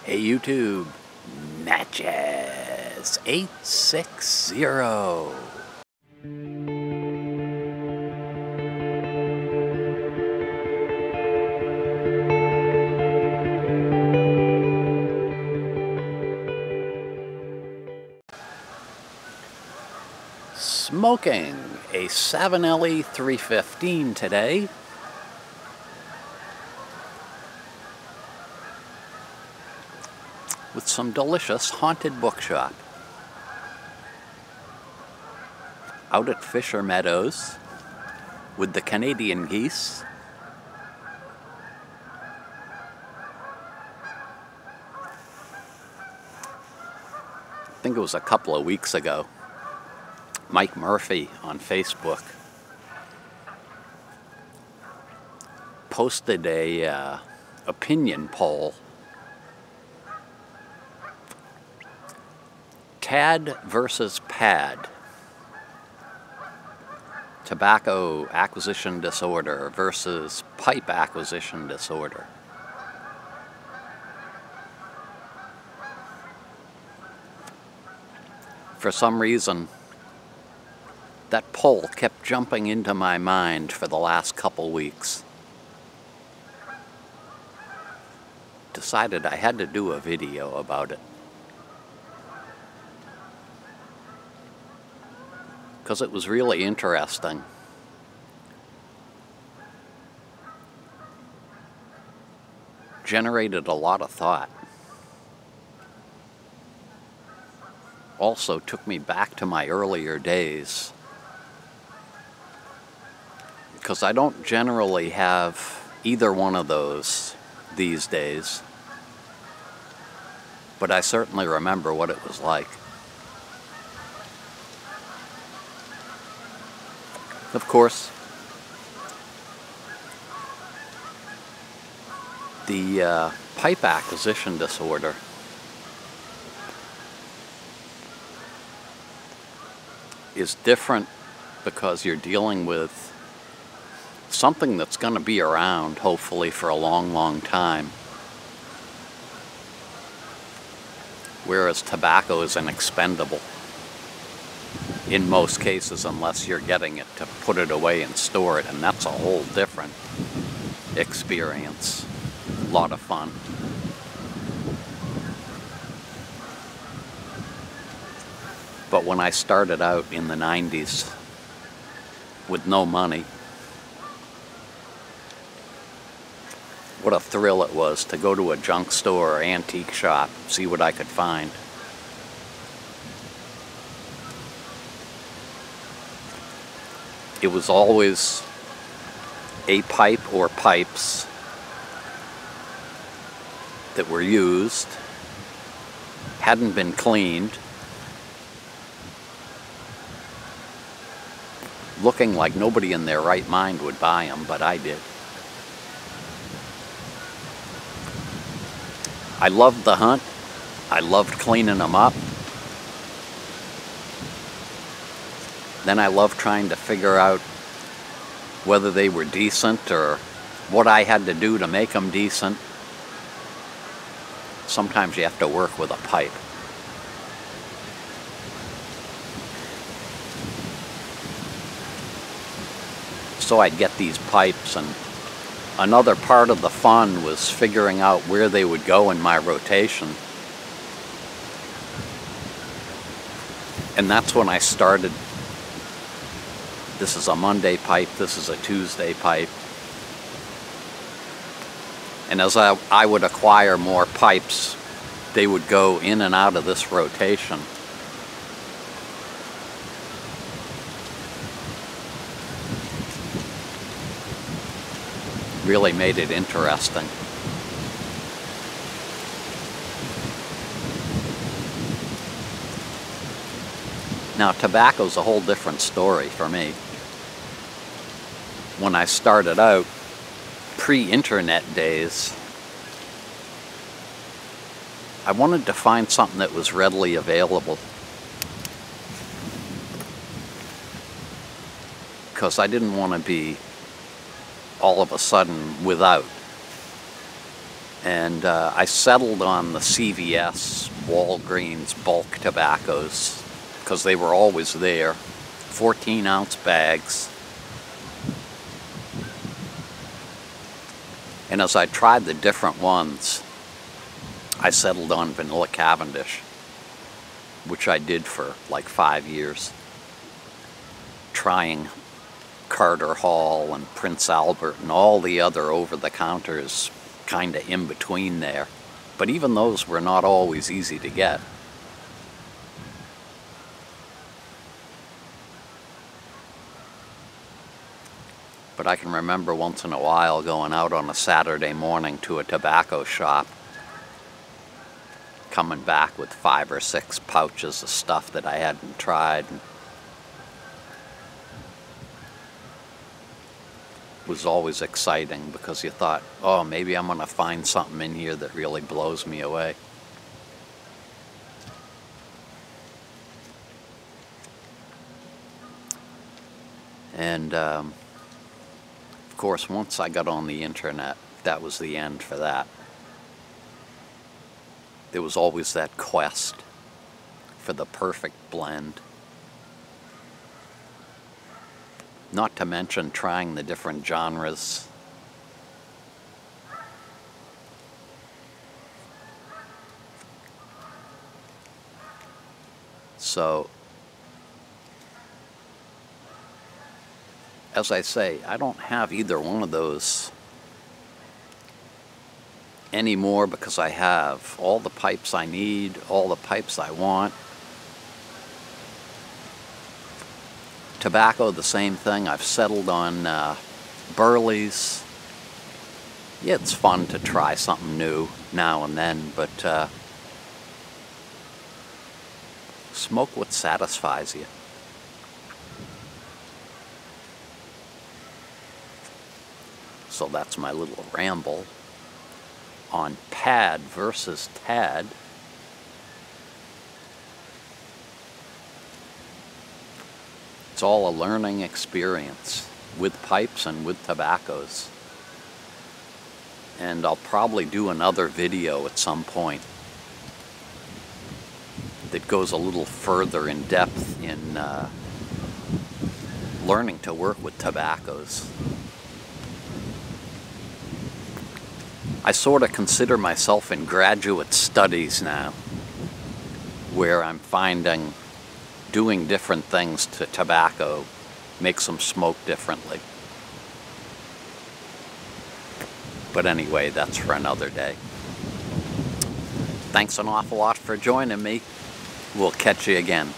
Hey YouTube, Matches 860. Smoking a 7LE 315 today. With some delicious haunted bookshop. Out at Fisher Meadows with the Canadian geese. I think it was a couple of weeks ago. Mike Murphy on Facebook posted a opinion poll. T.A.D versus P.A.D. Tobacco acquisition disorder versus pipe acquisition disorder. For some reason, that poll kept jumping into my mind for the last couple weeks. Decided I had to do a video about it. Because it was really interesting. Generated a lot of thought. Also took me back to my earlier days. Because I don't generally have either one of those these days. But I certainly remember what it was like. Of course, the pipe acquisition disorder is different because you're dealing with something that's going to be around, hopefully, for a long, long time. Whereas tobacco is an expendable. In most cases, unless you're getting it to put it away and store it, and that's a whole different experience. A lot of fun. But when I started out in the 90s with no money, what a thrill it was to go to a junk store or antique shop, see what I could find. It was always a pipe or pipes that were used, hadn't been cleaned, looking like nobody in their right mind would buy them, but I did. I loved the hunt. I loved cleaning them up. Then I loved trying to figure out whether they were decent or what I had to do to make them decent. Sometimes you have to work with a pipe. So I'd get these pipes, and another part of the fun was figuring out where they would go in my rotation. And that's when I started. This is a Monday pipe, this is a Tuesday pipe. And as I would acquire more pipes, they would go in and out of this rotation. Really made it interesting. Now, tobacco's a whole different story for me. When I started out, pre-internet days, I wanted to find something that was readily available. Because I didn't want to be all of a sudden without. And I settled on the CVS, Walgreens bulk tobaccos because they were always there. 14-ounce bags. And as I tried the different ones, I settled on Vanilla Cavendish, which I did for like 5 years, trying Carter Hall and Prince Albert and all the other over-the-counters kind of in between there. But even those were not always easy to get. But I can remember once in a while going out on a Saturday morning to a tobacco shop, coming back with 5 or 6 pouches of stuff that I hadn't tried. It was always exciting because you thought, oh, maybe I'm going to find something in here that really blows me away. And of course, once I got on the internet, that was the end for that. There was always that quest for the perfect blend. Not to mention trying the different genres. So, as I say, I don't have either one of those anymore because I have all the pipes I need, all the pipes I want. Tobacco, the same thing. I've settled on Burley's. Yeah, it's fun to try something new now and then, but smoke what satisfies you. So that's my little ramble on P.A.D versus T.A.D. It's all a learning experience with pipes and with tobaccos. And I'll probably do another video at some point that goes a little further in depth in learning to work with tobaccos. I sort of consider myself in graduate studies now, where I'm finding doing different things to tobacco makes them smoke differently. But anyway, that's for another day. Thanks an awful lot for joining me. We'll catch you again.